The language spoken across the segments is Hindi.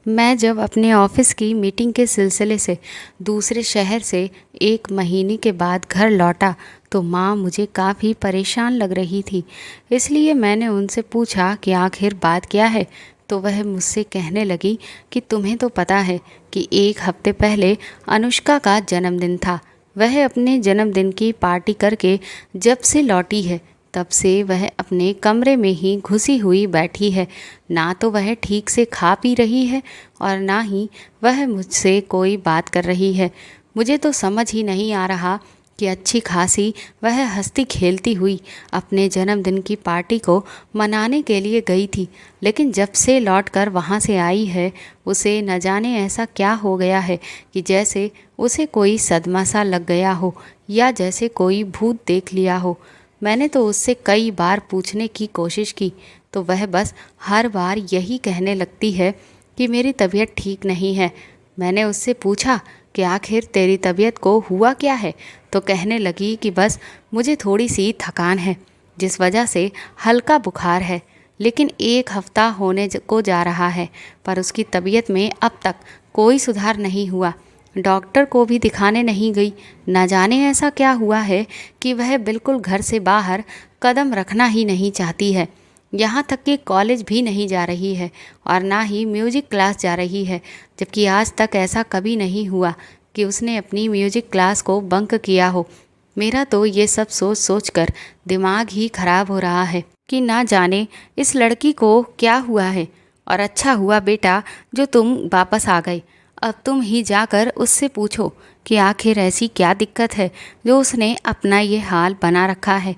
मैं जब अपने ऑफिस की मीटिंग के सिलसिले से दूसरे शहर से 1 महीने के बाद घर लौटा तो माँ मुझे काफ़ी परेशान लग रही थी। इसलिए मैंने उनसे पूछा कि आखिर बात क्या है। तो वह मुझसे कहने लगी कि तुम्हें तो पता है कि 1 हफ्ते पहले अनुष्का का जन्मदिन था। वह अपने जन्मदिन की पार्टी करके जब से लौटी है तब से वह अपने कमरे में ही घुसी हुई बैठी है। ना तो वह ठीक से खा पी रही है और ना ही वह मुझसे कोई बात कर रही है। मुझे तो समझ ही नहीं आ रहा कि अच्छी खासी वह हंसती खेलती हुई अपने जन्मदिन की पार्टी को मनाने के लिए गई थी, लेकिन जब से लौटकर वहाँ से आई है उसे न जाने ऐसा क्या हो गया है कि जैसे उसे कोई सदमा सा लग गया हो या जैसे कोई भूत देख लिया हो। मैंने तो उससे कई बार पूछने की कोशिश की तो वह बस हर बार यही कहने लगती है कि मेरी तबीयत ठीक नहीं है। मैंने उससे पूछा कि आखिर तेरी तबीयत को हुआ क्या है, तो कहने लगी कि बस मुझे थोड़ी सी थकान है जिस वजह से हल्का बुखार है। लेकिन 1 हफ्ता होने को जा रहा है पर उसकी तबीयत में अब तक कोई सुधार नहीं हुआ। डॉक्टर को भी दिखाने नहीं गई। न जाने ऐसा क्या हुआ है कि वह बिल्कुल घर से बाहर कदम रखना ही नहीं चाहती है। यहाँ तक कि कॉलेज भी नहीं जा रही है और ना ही म्यूजिक क्लास जा रही है, जबकि आज तक ऐसा कभी नहीं हुआ कि उसने अपनी म्यूजिक क्लास को बंक किया हो। मेरा तो ये सब सोच सोच कर दिमाग ही खराब हो रहा है कि ना जाने इस लड़की को क्या हुआ है। और अच्छा हुआ बेटा जो तुम वापस आ गए। अब तुम ही जाकर उससे पूछो कि आखिर ऐसी क्या दिक्कत है जो उसने अपना ये हाल बना रखा है।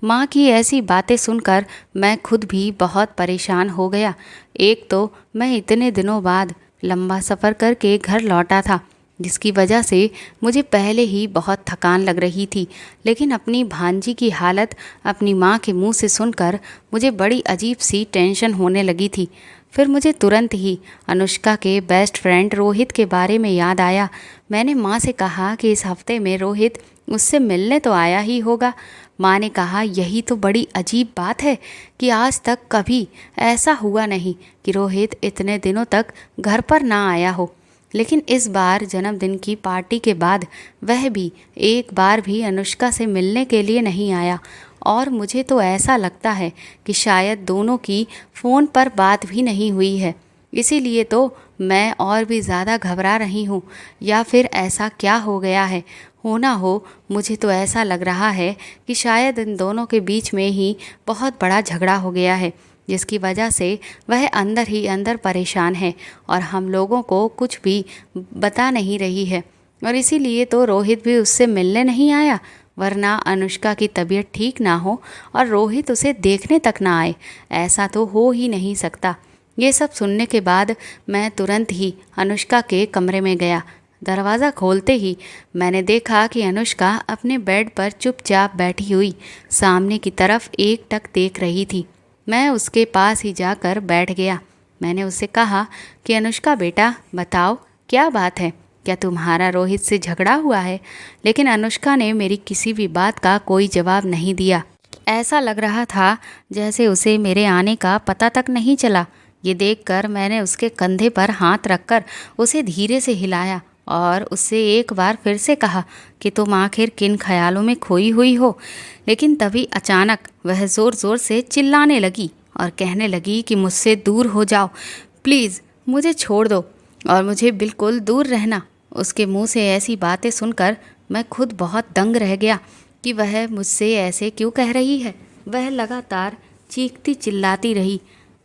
माँ की ऐसी बातें सुनकर मैं खुद भी बहुत परेशान हो गया। एक तो मैं इतने दिनों बाद लंबा सफ़र करके घर लौटा था जिसकी वजह से मुझे पहले ही बहुत थकान लग रही थी, लेकिन अपनी भांजी की हालत अपनी माँ के मुंह से सुनकर मुझे बड़ी अजीब सी टेंशन होने लगी थी। फिर मुझे तुरंत ही अनुष्का के बेस्ट फ्रेंड रोहित के बारे में याद आया। मैंने माँ से कहा कि इस हफ्ते में रोहित उससे मिलने तो आया ही होगा। माँ ने कहा यही तो बड़ी अजीब बात है कि आज तक कभी ऐसा हुआ नहीं कि रोहित इतने दिनों तक घर पर ना आया हो, लेकिन इस बार जन्मदिन की पार्टी के बाद वह भी एक बार भी अनुष्का से मिलने के लिए नहीं आया। और मुझे तो ऐसा लगता है कि शायद दोनों की फ़ोन पर बात भी नहीं हुई है। इसीलिए तो मैं और भी ज़्यादा घबरा रही हूँ। या फिर ऐसा क्या हो गया है, होना हो मुझे तो ऐसा लग रहा है कि शायद इन दोनों के बीच में ही बहुत बड़ा झगड़ा हो गया है जिसकी वजह से वह अंदर ही अंदर परेशान है और हम लोगों को कुछ भी बता नहीं रही है। और इसीलिए तो रोहित भी उससे मिलने नहीं आया, वरना अनुष्का की तबीयत ठीक ना हो और रोहित उसे देखने तक ना आए, ऐसा तो हो ही नहीं सकता। ये सब सुनने के बाद मैं तुरंत ही अनुष्का के कमरे में गया। दरवाज़ा खोलते ही मैंने देखा कि अनुष्का अपने बेड पर चुपचाप बैठी हुई सामने की तरफ एकटक देख रही थी। मैं उसके पास ही जाकर बैठ गया। मैंने उससे कहा कि अनुष्का बेटा बताओ क्या बात है, क्या तुम्हारा रोहित से झगड़ा हुआ है। लेकिन अनुष्का ने मेरी किसी भी बात का कोई जवाब नहीं दिया। ऐसा लग रहा था जैसे उसे मेरे आने का पता तक नहीं चला। ये देखकर मैंने उसके कंधे पर हाथ रखकर उसे धीरे से हिलाया और उससे एक बार फिर से कहा कि तुम आखिर किन ख्यालों में खोई हुई हो। लेकिन तभी अचानक वह ज़ोर ज़ोर से चिल्लाने लगी और कहने लगी कि मुझसे दूर हो जाओ, प्लीज़ मुझे छोड़ दो और मुझे बिल्कुल दूर रहना। उसके मुंह से ऐसी बातें सुनकर मैं खुद बहुत दंग रह गया कि वह मुझसे ऐसे क्यों कह रही है। वह लगातार चीखती चिल्लाती रही।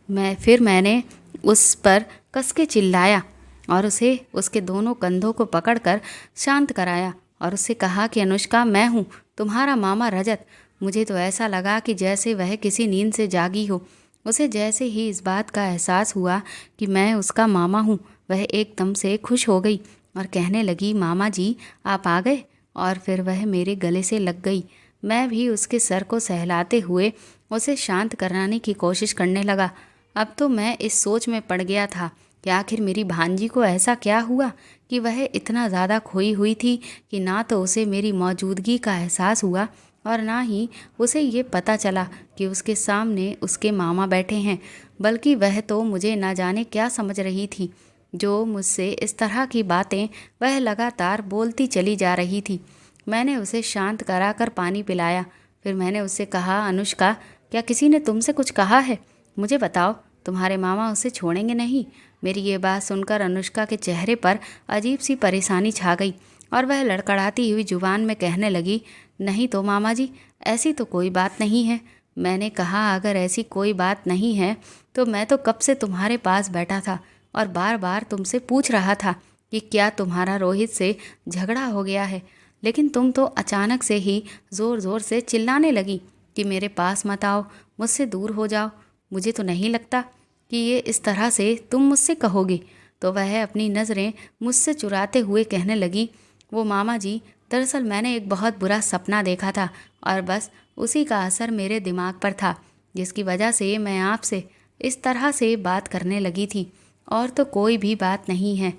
मैंने उस पर कस के चिल्लाया और उसे उसके दोनों कंधों को पकड़कर शांत कराया और उससे कहा कि अनुष्का मैं हूँ तुम्हारा मामा रजत। मुझे तो ऐसा लगा कि जैसे वह किसी नींद से जागी हो। उसे जैसे ही इस बात का एहसास हुआ कि मैं उसका मामा हूँ, वह एकदम से खुश हो गई और कहने लगी मामा जी आप आ गए। और फिर वह मेरे गले से लग गई। मैं भी उसके सर को सहलाते हुए उसे शांत कराने की कोशिश करने लगा। अब तो मैं इस सोच में पड़ गया था कि आखिर मेरी भांजी को ऐसा क्या हुआ कि वह इतना ज़्यादा खोई हुई थी कि ना तो उसे मेरी मौजूदगी का एहसास हुआ और ना ही उसे ये पता चला कि उसके सामने उसके मामा बैठे हैं, बल्कि वह तो मुझे ना जाने क्या समझ रही थी। जो मुझसे इस तरह की बातें वह लगातार बोलती चली जा रही थी। मैंने उसे शांत कराकर पानी पिलाया। फिर मैंने उससे कहा, अनुष्का, क्या किसी ने तुमसे कुछ कहा है? मुझे बताओ, तुम्हारे मामा उसे छोड़ेंगे नहीं? मेरी ये बात सुनकर अनुष्का के चेहरे पर अजीब सी परेशानी छा गई और वह लड़खड़ाती हुई जुबान में कहने लगी, नहीं तो मामा जी, ऐसी तो कोई बात नहीं है। मैंने कहा, अगर ऐसी कोई बात नहीं है तो मैं तो कब से तुम्हारे पास बैठा था और बार बार तुमसे पूछ रहा था कि क्या तुम्हारा रोहित से झगड़ा हो गया है, लेकिन तुम तो अचानक से ही ज़ोर ज़ोर से चिल्लाने लगी कि मेरे पास मत आओ, मुझसे दूर हो जाओ। मुझे तो नहीं लगता कि ये इस तरह से तुम मुझसे कहोगे। तो वह अपनी नज़रें मुझसे चुराते हुए कहने लगी, वो मामा जी, दरअसल मैंने एक बहुत बुरा सपना देखा था और बस उसी का असर मेरे दिमाग पर था, जिसकी वजह से मैं आपसे इस तरह से बात करने लगी थी। और तो कोई भी बात नहीं है।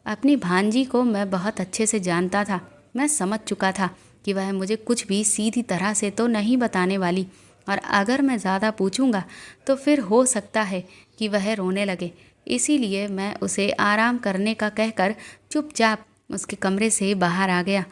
अपनी भांजी को मैं बहुत अच्छे से जानता था। मैं समझ चुका था कि वह मुझे कुछ भी सीधी तरह से तो नहीं बताने वाली, और अगर मैं ज़्यादा पूछूंगा तो फिर हो सकता है कि वह रोने लगे। इसीलिए मैं उसे आराम करने का कहकर चुपचाप उसके कमरे से बाहर आ गया।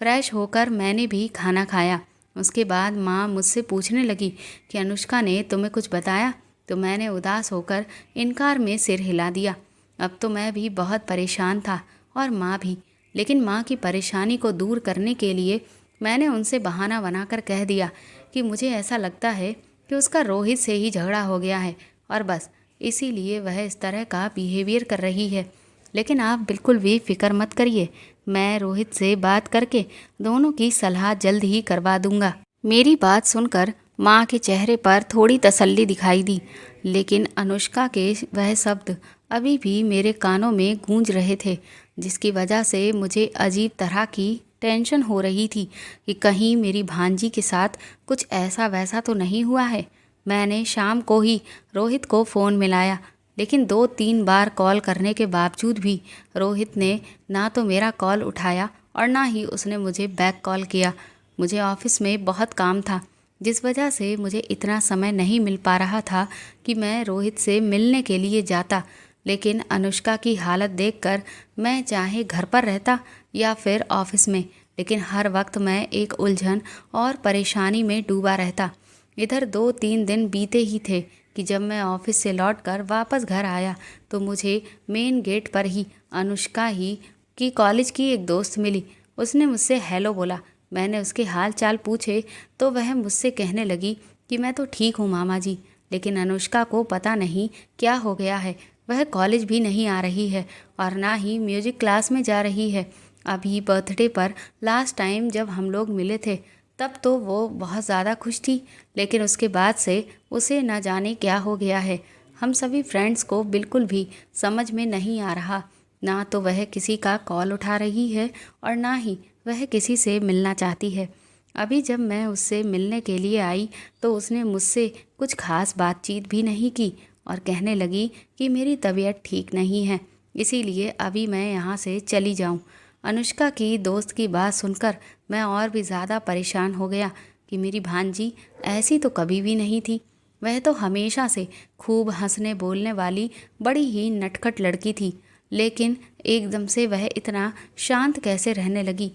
फ्रेश होकर मैंने भी खाना खाया। उसके बाद माँ मुझसे पूछने लगी कि अनुष्का ने तुम्हें कुछ बताया? तो मैंने उदास होकर इनकार में सिर हिला दिया। अब तो मैं भी बहुत परेशान था और माँ भी, लेकिन माँ की परेशानी को दूर करने के लिए मैंने उनसे बहाना बनाकर कह दिया कि मुझे ऐसा लगता है कि उसका रोहित से ही झगड़ा हो गया है और बस इसीलिए वह इस तरह का बिहेवियर कर रही है। लेकिन आप बिल्कुल भी फिक्र मत करिए, मैं रोहित से बात करके दोनों की सलाह जल्द ही करवा दूंगा। मेरी बात सुनकर माँ के चेहरे पर थोड़ी तसल्ली दिखाई दी, लेकिन अनुष्का के वह शब्द अभी भी मेरे कानों में गूंज रहे थे, जिसकी वजह से मुझे अजीब तरह की टेंशन हो रही थी कि कहीं मेरी भांजी के साथ कुछ ऐसा वैसा तो नहीं हुआ है। मैंने शाम को ही रोहित को फ़ोन मिलाया, लेकिन 2-3 बार कॉल करने के बावजूद भी रोहित ने ना तो मेरा कॉल उठाया और ना ही उसने मुझे बैक कॉल किया। मुझे ऑफिस में बहुत काम था, जिस वजह से मुझे इतना समय नहीं मिल पा रहा था कि मैं रोहित से मिलने के लिए जाता। लेकिन अनुष्का की हालत देखकर मैं चाहे घर पर रहता या फिर ऑफिस में, लेकिन हर वक्त मैं एक उलझन और परेशानी में डूबा रहता। इधर 2-3 दिन बीते ही थे कि जब मैं ऑफिस से लौटकर वापस घर आया तो मुझे मेन गेट पर ही अनुष्का ही की कॉलेज की एक दोस्त मिली। उसने मुझसे हेलो बोला। मैंने उसके हाल चाल पूछे तो वह मुझसे कहने लगी कि मैं तो ठीक हूँ मामा जी, लेकिन अनुष्का को पता नहीं क्या हो गया है। वह कॉलेज भी नहीं आ रही है और ना ही म्यूजिक क्लास में जा रही है। अभी बर्थडे पर लास्ट टाइम जब हम लोग मिले थे तब तो वो बहुत ज़्यादा खुश थी, लेकिन उसके बाद से उसे न जाने क्या हो गया है। हम सभी फ्रेंड्स को बिल्कुल भी समझ में नहीं आ रहा, ना तो वह किसी का कॉल उठा रही है और ना ही वह किसी से मिलना चाहती है। अभी जब मैं उससे मिलने के लिए आई तो उसने मुझसे कुछ खास बातचीत भी नहीं की और कहने लगी कि मेरी तबीयत ठीक नहीं है, इसीलिए अभी मैं यहाँ से चली जाऊँ। अनुष्का की दोस्त की बात सुनकर मैं और भी ज़्यादा परेशान हो गया कि मेरी भांजी ऐसी तो कभी भी नहीं थी। वह तो हमेशा से खूब हंसने बोलने वाली बड़ी ही नटखट लड़की थी, लेकिन एकदम से वह इतना शांत कैसे रहने लगी।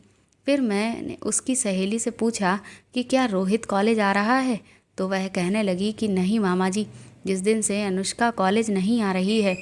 फिर मैंने उसकी सहेली से पूछा कि क्या रोहित कॉलेज आ रहा है, तो वह कहने लगी कि नहीं मामा जी, जिस दिन से अनुष्का कॉलेज नहीं आ रही है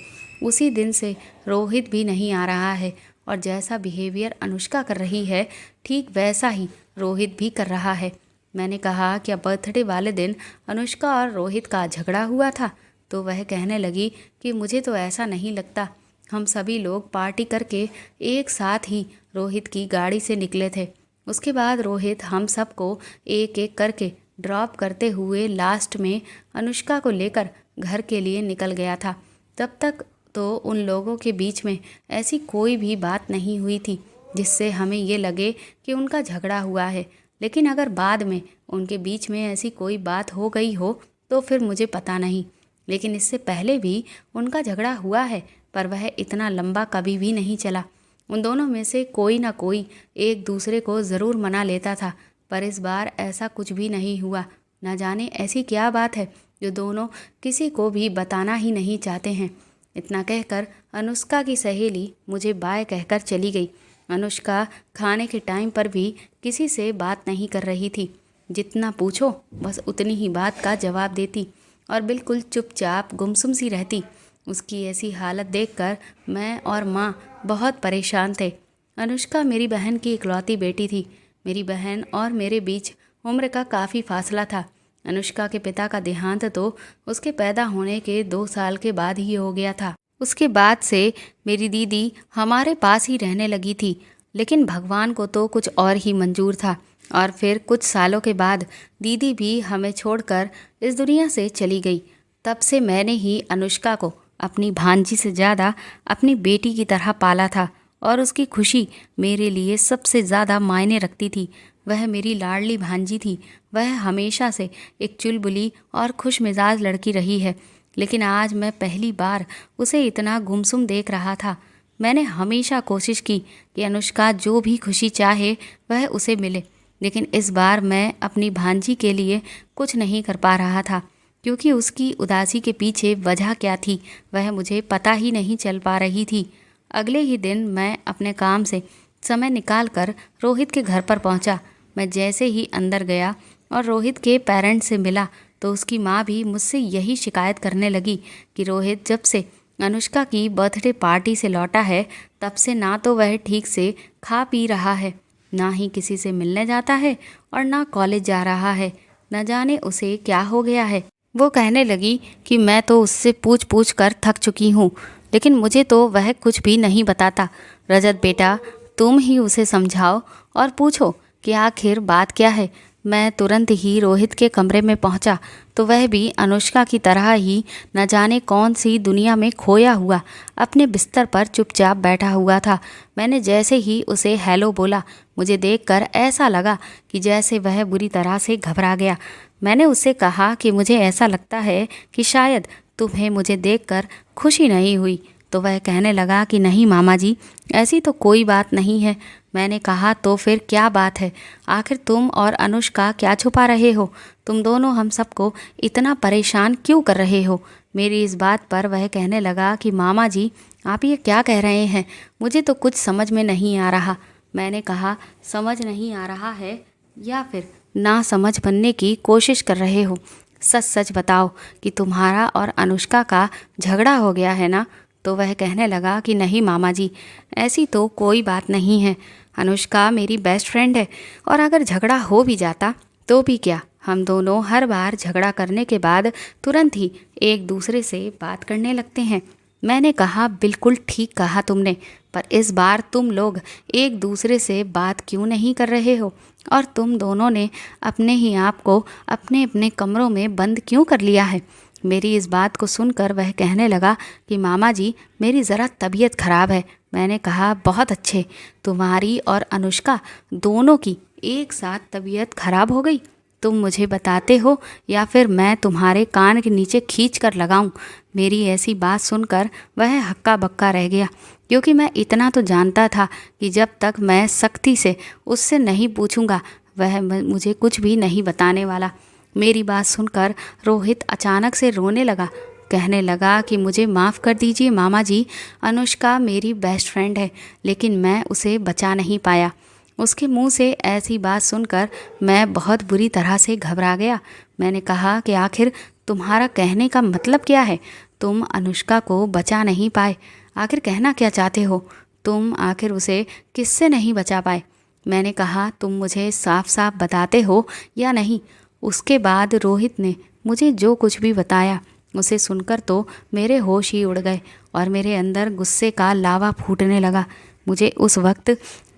उसी दिन से रोहित भी नहीं आ रहा है, और जैसा बिहेवियर अनुष्का कर रही है ठीक वैसा ही रोहित भी कर रहा है। मैंने कहा, क्या बर्थडे वाले दिन अनुष्का और रोहित का झगड़ा हुआ था? तो वह कहने लगी कि मुझे तो ऐसा नहीं लगता, हम सभी लोग पार्टी करके एक साथ ही रोहित की गाड़ी से निकले थे। उसके बाद रोहित हम सबको एक एक करके ड्रॉप करते हुए लास्ट में अनुष्का को लेकर घर के लिए निकल गया था। तब तक तो उन लोगों के बीच में ऐसी कोई भी बात नहीं हुई थी जिससे हमें ये लगे कि उनका झगड़ा हुआ है, लेकिन अगर बाद में उनके बीच में ऐसी कोई बात हो गई हो तो फिर मुझे पता नहीं। लेकिन इससे पहले भी उनका झगड़ा हुआ है, पर वह इतना लंबा कभी भी नहीं चला। उन दोनों में से कोई ना कोई एक दूसरे को ज़रूर मना लेता था, पर इस बार ऐसा कुछ भी नहीं हुआ। न जाने ऐसी क्या बात है जो दोनों किसी को भी बताना ही नहीं चाहते हैं। इतना कहकर अनुष्का की सहेली मुझे बाय कहकर चली गई। अनुष्का खाने के टाइम पर भी किसी से बात नहीं कर रही थी। जितना पूछो बस उतनी ही बात का जवाब देती और बिल्कुल चुपचाप गुमसुम सी रहती। उसकी ऐसी हालत देखकर मैं और माँ बहुत परेशान थे। अनुष्का मेरी बहन की इकलौती बेटी थी। मेरी बहन और मेरे बीच उम्र का काफ़ी फासला था। अनुष्का के पिता का देहांत तो उसके पैदा होने के 2 साल के बाद ही हो गया था। उसके बाद से मेरी दीदी हमारे पास ही रहने लगी थी, लेकिन भगवान को तो कुछ और ही मंजूर था और फिर कुछ सालों के बाद दीदी भी हमें छोड़कर इस दुनिया से चली गई। तब से मैंने ही अनुष्का को अपनी भांजी से ज़्यादा अपनी बेटी की तरह पाला था और उसकी खुशी मेरे लिए सबसे ज़्यादा मायने रखती थी। वह मेरी लाडली भांजी थी। वह हमेशा से एक चुलबुली और खुश मिजाज लड़की रही है, लेकिन आज मैं पहली बार उसे इतना गुमसुम देख रहा था। मैंने हमेशा कोशिश की कि अनुष्का जो भी खुशी चाहे वह उसे मिले, लेकिन इस बार मैं अपनी भांजी के लिए कुछ नहीं कर पा रहा था, क्योंकि उसकी उदासी के पीछे वजह क्या थी वह मुझे पता ही नहीं चल पा रही थी। अगले ही दिन मैं अपने काम से समय निकालकर रोहित के घर पर पहुंचा। मैं जैसे ही अंदर गया और रोहित के पेरेंट्स से मिला तो उसकी माँ भी मुझसे यही शिकायत करने लगी कि रोहित जब से अनुष्का की बर्थडे पार्टी से लौटा है तब से ना तो वह ठीक से खा पी रहा है, ना ही किसी से मिलने जाता है और ना कॉलेज जा रहा है। न जाने उसे क्या हो गया है। वो कहने लगी कि मैं तो उससे पूछ पूछ कर थक चुकी हूँ, लेकिन मुझे तो वह कुछ भी नहीं बताता। रजत बेटा, तुम ही उसे समझाओ और पूछो कि आखिर बात क्या है। मैं तुरंत ही रोहित के कमरे में पहुंचा तो वह भी अनुष्का की तरह ही न जाने कौन सी दुनिया में खोया हुआ अपने बिस्तर पर चुपचाप बैठा हुआ था। मैंने जैसे ही उसे हेलो बोला, मुझे देखकर ऐसा लगा कि जैसे वह बुरी तरह से घबरा गया। मैंने उससे कहा कि मुझे ऐसा लगता है कि शायद तुम्हें मुझे देखकर खुशी नहीं हुई। तो वह कहने लगा कि नहीं मामा जी, ऐसी तो कोई बात नहीं है। मैंने कहा तो फिर क्या बात है? आखिर तुम और अनुष्का क्या छुपा रहे हो? तुम दोनों हम सबको इतना परेशान क्यों कर रहे हो? मेरी इस बात पर वह कहने लगा कि मामा जी, आप ये क्या कह रहे हैं? मुझे तो कुछ समझ में नहीं आ रहा। मैंने कहा समझ नहीं आ रहा है या फिर ना समझ बनने की कोशिश कर रहे हो? सच सच बताओ कि तुम्हारा और अनुष्का का झगड़ा हो गया है ना? तो वह कहने लगा कि नहीं मामा जी, ऐसी तो कोई बात नहीं है। अनुष्का मेरी बेस्ट फ्रेंड है और अगर झगड़ा हो भी जाता तो भी क्या, हम दोनों हर बार झगड़ा करने के बाद तुरंत ही एक दूसरे से बात करने लगते हैं। मैंने कहा बिल्कुल ठीक कहा तुमने, पर इस बार तुम लोग एक दूसरे से बात क्यों नहीं कर रहे हो और तुम दोनों ने अपने ही आप को अपने अपने कमरों में बंद क्यों कर लिया है? मेरी इस बात को सुनकर वह कहने लगा कि मामा जी, मेरी ज़रा तबीयत खराब है। मैंने कहा बहुत अच्छे, तुम्हारी और अनुष्का दोनों की एक साथ तबीयत खराब हो गई? तुम मुझे बताते हो या फिर मैं तुम्हारे कान के नीचे खींच कर लगाऊं? मेरी ऐसी बात सुनकर वह हक्का बक्का रह गया, क्योंकि मैं इतना तो जानता था कि जब तक मैं सख्ती से उससे नहीं पूछूंगा वह मुझे कुछ भी नहीं बताने वाला। मेरी बात सुनकर रोहित अचानक से रोने लगा। कहने लगा कि मुझे माफ़ कर दीजिए मामा जी, अनुष्का मेरी बेस्ट फ्रेंड है, लेकिन मैं उसे बचा नहीं पाया। उसके मुंह से ऐसी बात सुनकर मैं बहुत बुरी तरह से घबरा गया। मैंने कहा कि आखिर तुम्हारा कहने का मतलब क्या है? तुम अनुष्का को बचा नहीं पाए, आखिर कहना क्या चाहते हो? तुम आखिर उसे किससे नहीं बचा पाए? मैंने कहा तुम मुझे साफ साफ बताते हो या नहीं? उसके बाद रोहित ने मुझे जो कुछ भी बताया उसे सुनकर तो मेरे होश ही उड़ गए और मेरे अंदर गुस्से का लावा फूटने लगा। मुझे उस वक्त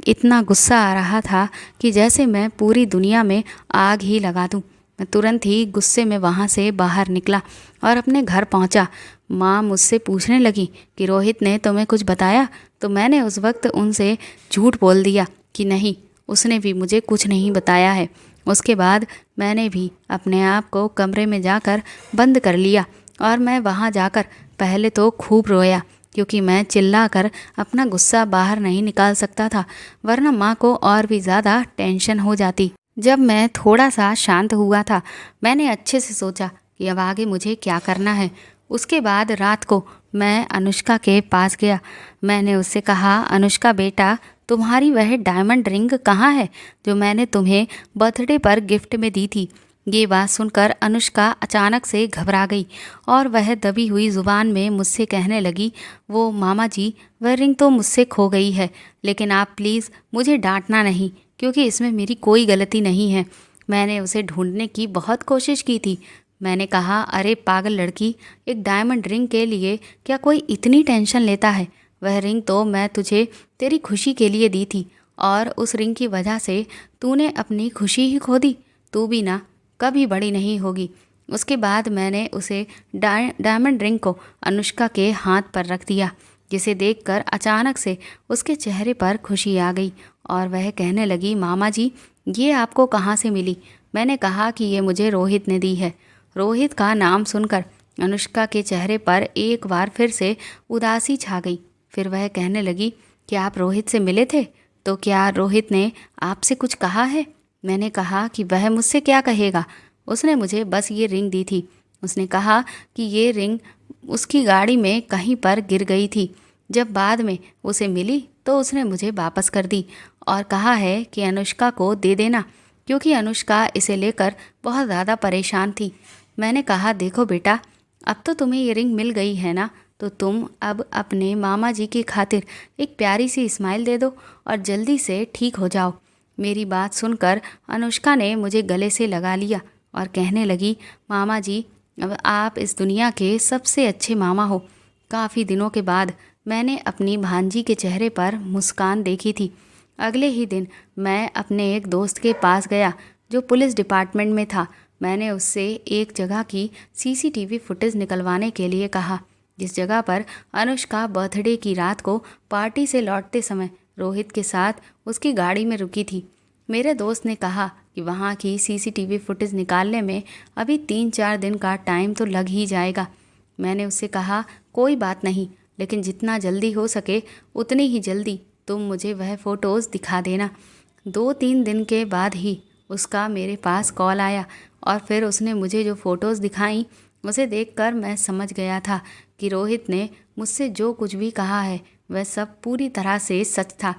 इतना गुस्सा आ रहा था कि जैसे मैं पूरी दुनिया में आग ही लगा दूं। मैं तुरंत ही गुस्से में वहाँ से बाहर निकला और अपने घर पहुँचा। माँ मुझसे पूछने लगी कि रोहित ने तुम्हें कुछ बताया? तो मैंने उस वक्त उनसे झूठ बोल दिया कि नहीं, उसने भी मुझे कुछ नहीं बताया है। उसके बाद मैंने भी अपने आप को कमरे में जाकर बंद कर लिया और मैं वहाँ जाकर पहले तो खूब रोया, क्योंकि मैं चिल्लाकर अपना गुस्सा बाहर नहीं निकाल सकता था, वरना माँ को और भी ज़्यादा टेंशन हो जाती। जब मैं थोड़ा सा शांत हुआ था, मैंने अच्छे से सोचा कि अब आगे मुझे क्या करना है। उसके बाद रात को मैं अनुष्का के पास गया। मैंने उससे कहा, अनुष्का बेटा, तुम्हारी वह डायमंड रिंग कहाँ है जो मैंने तुम्हें बर्थडे पर गिफ्ट में दी थी। ये बात सुनकर अनुष्का अचानक से घबरा गई और वह दबी हुई ज़ुबान में मुझसे कहने लगी, वो मामा जी, वह रिंग तो मुझसे खो गई है, लेकिन आप प्लीज़ मुझे डांटना नहीं, क्योंकि इसमें मेरी कोई गलती नहीं है। मैंने उसे ढूंढने की बहुत कोशिश की थी। मैंने कहा, अरे पागल लड़की, एक डायमंड रिंग के लिए क्या कोई इतनी टेंशन लेता है। वह रिंग तो मैं तुझे तेरी खुशी के लिए दी थी, और उस रिंग की वजह से तूने अपनी खुशी ही खो दी। तू भी ना कभी बड़ी नहीं होगी। उसके बाद मैंने उसे डायमंड रिंग को अनुष्का के हाथ पर रख दिया, जिसे देखकर अचानक से उसके चेहरे पर खुशी आ गई और वह कहने लगी, मामा जी, ये आपको कहाँ से मिली। मैंने कहा कि ये मुझे रोहित ने दी है। रोहित का नाम सुनकर अनुष्का के चेहरे पर एक बार फिर से उदासी छा गई। फिर वह कहने लगी, क्या आप रोहित से मिले थे? तो क्या रोहित ने आपसे कुछ कहा है? मैंने कहा कि वह मुझसे क्या कहेगा, उसने मुझे बस ये रिंग दी थी। उसने कहा कि ये रिंग उसकी गाड़ी में कहीं पर गिर गई थी। जब बाद में उसे मिली तो उसने मुझे वापस कर दी और कहा है कि अनुष्का को दे देना, क्योंकि अनुष्का इसे लेकर बहुत ज़्यादा परेशान थी। मैंने कहा, देखो बेटा, अब तो तुम्हें ये रिंग मिल गई है ना, तो तुम अब अपने मामा जी की खातिर एक प्यारी सी स्माइल दे दो और जल्दी से ठीक हो जाओ। मेरी बात सुनकर अनुष्का ने मुझे गले से लगा लिया और कहने लगी, मामा जी, अब आप इस दुनिया के सबसे अच्छे मामा हो। काफ़ी दिनों के बाद मैंने अपनी भांजी के चेहरे पर मुस्कान देखी थी। अगले ही दिन मैं अपने एक दोस्त के पास गया जो पुलिस डिपार्टमेंट में था। मैंने उससे एक जगह की सीसीटीवी फुटेज निकलवाने के लिए कहा, जिस जगह पर अनुष्का बर्थडे की रात को पार्टी से लौटते समय रोहित के साथ उसकी गाड़ी में रुकी थी। मेरे दोस्त ने कहा कि वहाँ की सीसीटीवी फुटेज निकालने में अभी 3-4 दिन का टाइम तो लग ही जाएगा। मैंने उससे कहा, कोई बात नहीं, लेकिन जितना जल्दी हो सके उतनी ही जल्दी तुम मुझे वह फ़ोटोज़ दिखा देना। 2-3 दिन के बाद ही उसका मेरे पास कॉल आया और फिर उसने मुझे जो फ़ोटोज़ दिखाई, उसे देखकर मैं समझ गया था कि रोहित ने मुझसे जो कुछ भी कहा है वह सब पूरी तरह से सच था।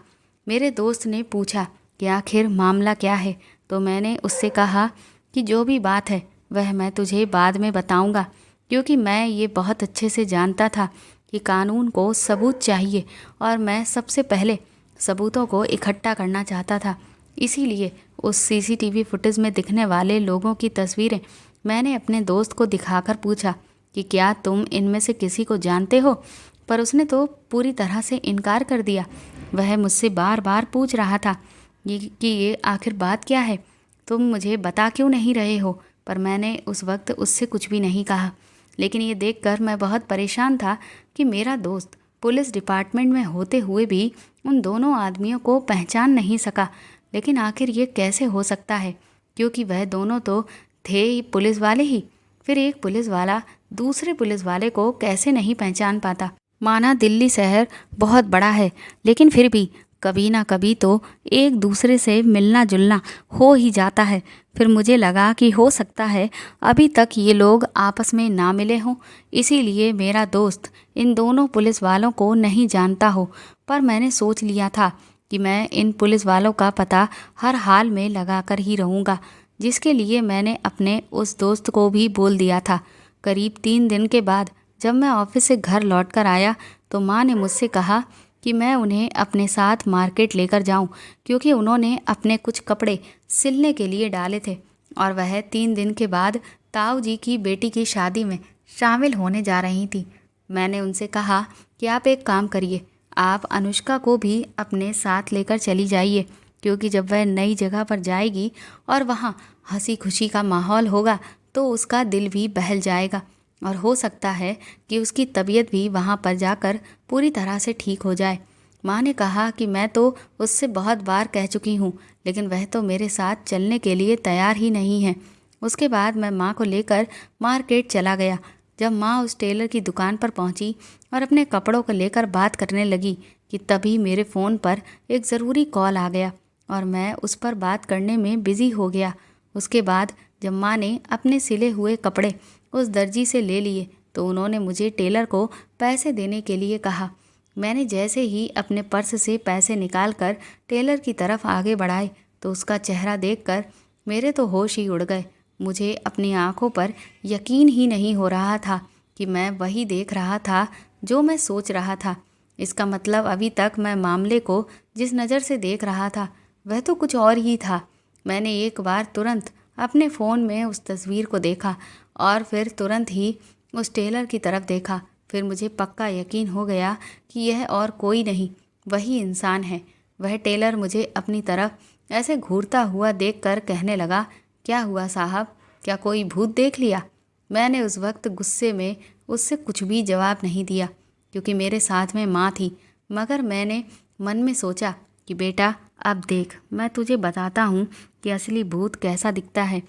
मेरे दोस्त ने पूछा कि आखिर मामला क्या है, तो मैंने उससे कहा कि जो भी बात है वह मैं तुझे बाद में बताऊंगा, क्योंकि मैं ये बहुत अच्छे से जानता था कि कानून को सबूत चाहिए और मैं सबसे पहले सबूतों को इकट्ठा करना चाहता था। इसीलिए उस सीसीटीवी फुटेज में दिखने वाले लोगों की तस्वीरें मैंने अपने दोस्त को दिखाकर पूछा कि क्या तुम इनमें से किसी को जानते हो, पर उसने तो पूरी तरह से इनकार कर दिया। वह मुझसे बार बार पूछ रहा था ये आखिर बात क्या है, तुम मुझे बता क्यों नहीं रहे हो, पर मैंने उस वक्त उससे कुछ भी नहीं कहा। लेकिन ये देखकर मैं बहुत परेशान था कि मेरा दोस्त पुलिस डिपार्टमेंट में होते हुए भी उन दोनों आदमियों को पहचान नहीं सका। लेकिन आखिर ये कैसे हो सकता है, क्योंकि वह दोनों तो थे ही पुलिस वाले ही। फिर एक पुलिस वाला दूसरे पुलिस वाले को कैसे नहीं पहचान पाता। माना दिल्ली शहर बहुत बड़ा है, लेकिन फिर भी कभी ना कभी तो एक दूसरे से मिलना जुलना हो ही जाता है। फिर मुझे लगा कि हो सकता है अभी तक ये लोग आपस में ना मिले हों, इसीलिए मेरा दोस्त इन दोनों पुलिस वालों को नहीं जानता हो। पर मैंने सोच लिया था कि मैं इन पुलिस वालों का पता हर हाल में लगा कर ही रहूँगा, जिसके लिए मैंने अपने उस दोस्त को भी बोल दिया था। करीब 3 दिन के बाद जब मैं ऑफिस से घर लौट कर आया तो माँ ने मुझसे कहा कि मैं उन्हें अपने साथ मार्केट लेकर जाऊं, क्योंकि उन्होंने अपने कुछ कपड़े सिलने के लिए डाले थे और वह 3 दिन के बाद ताऊ जी की बेटी की शादी में शामिल होने जा रही थी। मैंने उनसे कहा कि आप एक काम करिए, आप अनुष्का को भी अपने साथ लेकर चली जाइए, क्योंकि जब वह नई जगह पर जाएगी और वहाँ हंसी खुशी का माहौल होगा तो उसका दिल भी बहल जाएगा और हो सकता है कि उसकी तबीयत भी वहाँ पर जाकर पूरी तरह से ठीक हो जाए। माँ ने कहा कि मैं तो उससे बहुत बार कह चुकी हूँ, लेकिन वह तो मेरे साथ चलने के लिए तैयार ही नहीं है। उसके बाद मैं माँ को लेकर मार्केट चला गया। जब माँ उस टेलर की दुकान पर पहुँची और अपने कपड़ों को लेकर बात करने लगी कि तभी मेरे फ़ोन पर एक ज़रूरी कॉल आ गया और मैं उस पर बात करने में बिज़ी हो गया। उसके बाद जब माँ ने अपने सिले हुए कपड़े उस दर्जी से ले लिए तो उन्होंने मुझे टेलर को पैसे देने के लिए कहा। मैंने जैसे ही अपने पर्स से पैसे निकालकर टेलर की तरफ आगे बढ़ाए तो उसका चेहरा देखकर मेरे तो होश ही उड़ गए। मुझे अपनी आंखों पर यकीन ही नहीं हो रहा था कि मैं वही देख रहा था जो मैं सोच रहा था। इसका मतलब अभी तक मैं मामले को जिस नज़र से देख रहा था वह तो कुछ और ही था। मैंने एक बार तुरंत अपने फ़ोन में उस तस्वीर को देखा और फिर तुरंत ही उस टेलर की तरफ देखा। फिर मुझे पक्का यकीन हो गया कि यह और कोई नहीं, वही इंसान है। वह टेलर मुझे अपनी तरफ ऐसे घूरता हुआ देखकर कहने लगा, क्या हुआ साहब, क्या कोई भूत देख लिया? मैंने उस वक्त गुस्से में उससे कुछ भी जवाब नहीं दिया क्योंकि मेरे साथ में माँ थी। मगर मैंने मन में सोचा कि बेटा अब देख, मैं तुझे बताता हूँ कि असली भूत कैसा दिखता है।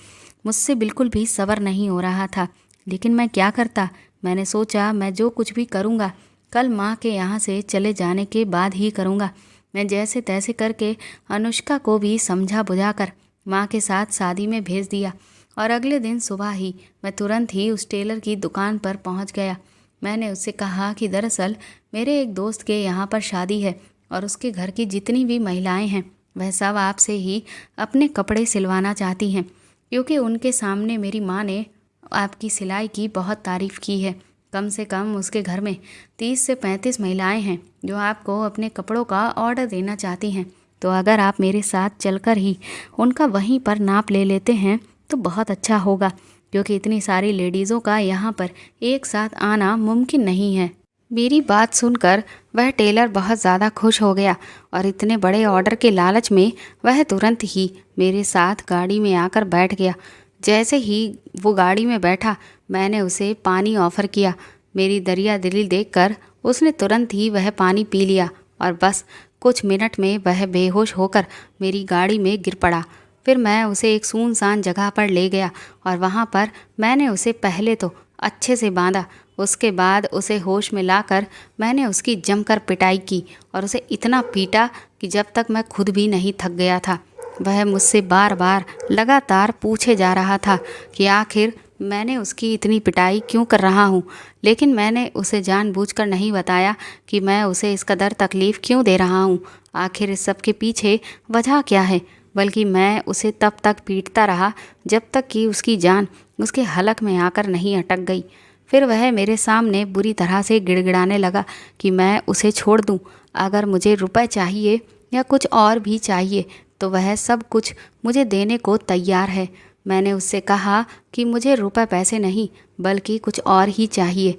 मुझसे बिल्कुल भी सब्र नहीं हो रहा था, लेकिन मैं क्या करता। मैंने सोचा मैं जो कुछ भी करूँगा कल माँ के यहाँ से चले जाने के बाद ही करूँगा। मैं जैसे तैसे करके अनुष्का को भी समझा बुझाकर माँ के साथ शादी में भेज दिया और अगले दिन सुबह ही मैं तुरंत ही उस टेलर की दुकान पर पहुँच गया। मैंने उससे कहा कि दरअसल मेरे एक दोस्त के यहाँ पर शादी है और उसके घर की जितनी भी महिलाएं हैं वह सब आपसे ही अपने कपड़े सिलवाना चाहती हैं, क्योंकि उनके सामने मेरी माँ ने आपकी सिलाई की बहुत तारीफ़ की है। कम से कम उसके घर में 30 से 35 महिलाएं हैं जो आपको अपने कपड़ों का ऑर्डर देना चाहती हैं। तो अगर आप मेरे साथ चलकर ही उनका वहीं पर नाप ले लेते हैं तो बहुत अच्छा होगा, क्योंकि इतनी सारी लेडीज़ों का यहाँ पर एक साथ आना मुमकिन नहीं है। मेरी बात सुनकर वह टेलर बहुत ज़्यादा खुश हो गया और इतने बड़े ऑर्डर के लालच में वह तुरंत ही मेरे साथ गाड़ी में आकर बैठ गया। जैसे ही वो गाड़ी में बैठा मैंने उसे पानी ऑफ़र किया। मेरी दरिया दिली देखकर उसने तुरंत ही वह पानी पी लिया और बस कुछ मिनट में वह बेहोश होकर मेरी गाड़ी में गिर पड़ा। फिर मैं उसे एक सुनसान जगह पर ले गया और वहाँ पर मैंने उसे पहले तो अच्छे से बांधा। उसके बाद उसे होश में लाकर मैंने उसकी जमकर पिटाई की और उसे इतना पीटा कि जब तक मैं खुद भी नहीं थक गया था। वह मुझसे बार बार लगातार पूछे जा रहा था कि आखिर मैंने उसकी इतनी पिटाई क्यों कर रहा हूँ, लेकिन मैंने उसे जानबूझकर नहीं बताया कि मैं उसे इस कदर तकलीफ़ क्यों दे रहा हूँ, आखिर इस सब के पीछे वजह क्या है। बल्कि मैं उसे तब तक पीटता रहा जब तक कि उसकी जान उसके हलक में आकर नहीं अटक गई। फिर वह मेरे सामने बुरी तरह से गिड़गिड़ाने लगा कि मैं उसे छोड़ दूं, अगर मुझे रुपए चाहिए या कुछ और भी चाहिए तो वह सब कुछ मुझे देने को तैयार है। मैंने उससे कहा कि मुझे रुपए पैसे नहीं बल्कि कुछ और ही चाहिए।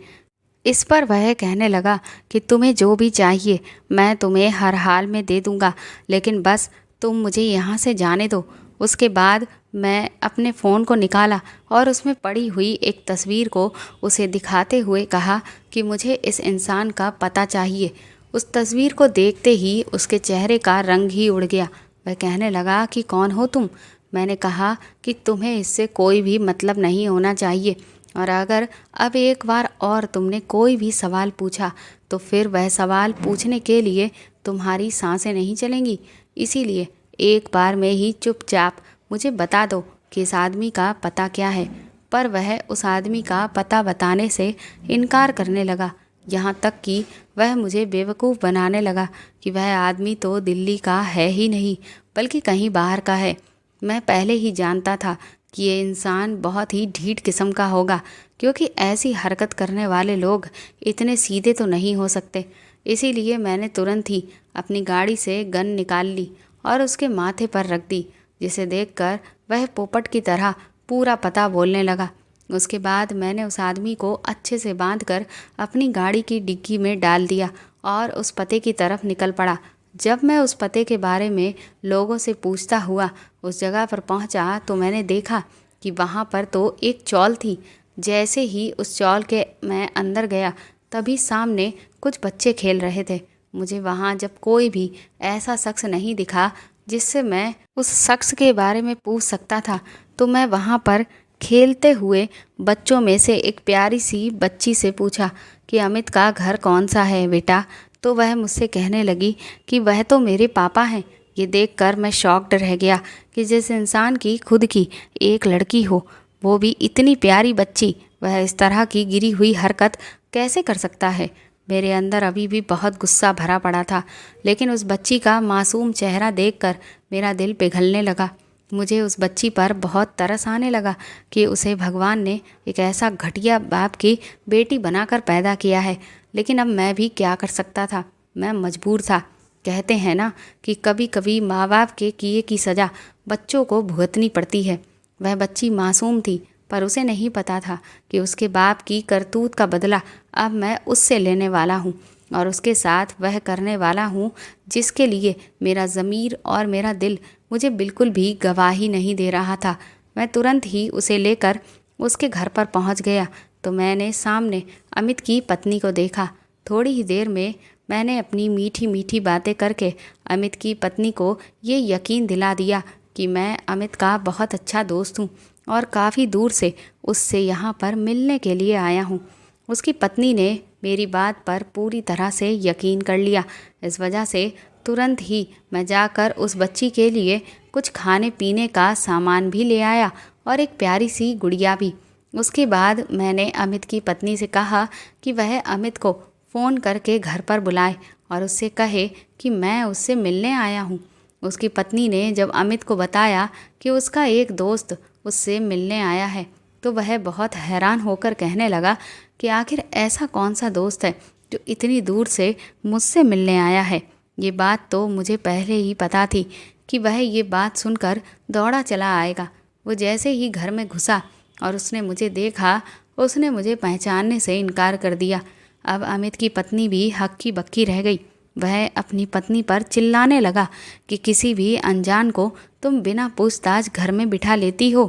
इस पर वह कहने लगा कि तुम्हें जो भी चाहिए मैं तुम्हें हर हाल में दे दूँगा, लेकिन बस तुम मुझे यहाँ से जाने दो। उसके बाद मैं अपने फ़ोन को निकाला और उसमें पड़ी हुई एक तस्वीर को उसे दिखाते हुए कहा कि मुझे इस इंसान का पता चाहिए। उस तस्वीर को देखते ही उसके चेहरे का रंग ही उड़ गया। वह कहने लगा कि कौन हो तुम? मैंने कहा कि तुम्हें इससे कोई भी मतलब नहीं होना चाहिए और अगर अब एक बार और तुमने कोई भी सवाल पूछा तो फिर वह सवाल पूछने के लिए तुम्हारी सांसें नहीं चलेंगी। इसीलिए एक बार में ही चुपचाप मुझे बता दो कि इस आदमी का पता क्या है। पर वह उस आदमी का पता बताने से इनकार करने लगा, यहाँ तक कि वह मुझे बेवकूफ़ बनाने लगा कि वह आदमी तो दिल्ली का है ही नहीं बल्कि कहीं बाहर का है। मैं पहले ही जानता था कि ये इंसान बहुत ही ढीठ किस्म का होगा, क्योंकि ऐसी हरकत करने वाले लोग इतने सीधे तो नहीं हो सकते। इसीलिए मैंने तुरंत ही अपनी गाड़ी से गन निकाल ली और उसके माथे पर रख दी, जिसे देखकर वह पोपट की तरह पूरा पता बोलने लगा। उसके बाद मैंने उस आदमी को अच्छे से बांधकर अपनी गाड़ी की डिग्गी में डाल दिया और उस पते की तरफ निकल पड़ा। जब मैं उस पते के बारे में लोगों से पूछता हुआ उस जगह पर पहुंचा तो मैंने देखा कि वहां पर तो एक चौल थी। जैसे ही उस चौल के मैं अंदर गया तभी सामने कुछ बच्चे खेल रहे थे। मुझे वहाँ जब कोई भी ऐसा शख्स नहीं दिखा जिससे मैं उस शख्स के बारे में पूछ सकता था, तो मैं वहाँ पर खेलते हुए बच्चों में से एक प्यारी सी बच्ची से पूछा कि अमित का घर कौन सा है बेटा? तो वह मुझसे कहने लगी कि वह तो मेरे पापा हैं। ये देखकर मैं शॉक्ड रह गया कि जिस इंसान की खुद की एक लड़की हो, वो भी इतनी प्यारी बच्ची, वह इस तरह की गिरी हुई हरकत कैसे कर सकता है। मेरे अंदर अभी भी बहुत गुस्सा भरा पड़ा था, लेकिन उस बच्ची का मासूम चेहरा देखकर मेरा दिल पिघलने लगा। मुझे उस बच्ची पर बहुत तरस आने लगा कि उसे भगवान ने एक ऐसा घटिया बाप की बेटी बनाकर पैदा किया है। लेकिन अब मैं भी क्या कर सकता था, मैं मजबूर था। कहते हैं ना कि कभी कभी माँ बाप के किए की सज़ा बच्चों को भुगतनी पड़ती है। वह बच्ची मासूम थी, पर उसे नहीं पता था कि उसके बाप की करतूत का बदला अब मैं उससे लेने वाला हूँ, और उसके साथ वह करने वाला हूँ जिसके लिए मेरा ज़मीर और मेरा दिल मुझे बिल्कुल भी गवाही नहीं दे रहा था। मैं तुरंत ही उसे लेकर उसके घर पर पहुँच गया तो मैंने सामने अमित की पत्नी को देखा। थोड़ी ही देर में मैंने अपनी मीठी मीठी बातें करके अमित की पत्नी को ये यकीन दिला दिया कि मैं अमित का बहुत अच्छा दोस्त हूँ और काफ़ी दूर से उससे यहाँ पर मिलने के लिए आया हूँ। उसकी पत्नी ने मेरी बात पर पूरी तरह से यकीन कर लिया। इस वजह से तुरंत ही मैं जाकर उस बच्ची के लिए कुछ खाने पीने का सामान भी ले आया और एक प्यारी सी गुड़िया भी। उसके बाद मैंने अमित की पत्नी से कहा कि वह अमित को फ़ोन करके घर पर बुलाए और उससे कहे कि मैं उससे मिलने आया हूँ। उसकी पत्नी ने जब अमित को बताया कि उसका एक दोस्त उससे मिलने आया है तो वह बहुत हैरान होकर कहने लगा कि आखिर ऐसा कौन सा दोस्त है जो इतनी दूर से मुझसे मिलने आया है। ये बात तो मुझे पहले ही पता थी कि वह ये बात सुनकर दौड़ा चला आएगा। वो जैसे ही घर में घुसा और उसने मुझे देखा, उसने मुझे पहचानने से इनकार कर दिया। अब अमित की पत्नी भी हक्की बक्की रह गई। वह अपनी पत्नी पर चिल्लाने लगा कि किसी भी अनजान को तुम बिना पूछताछ घर में बिठा लेती हो।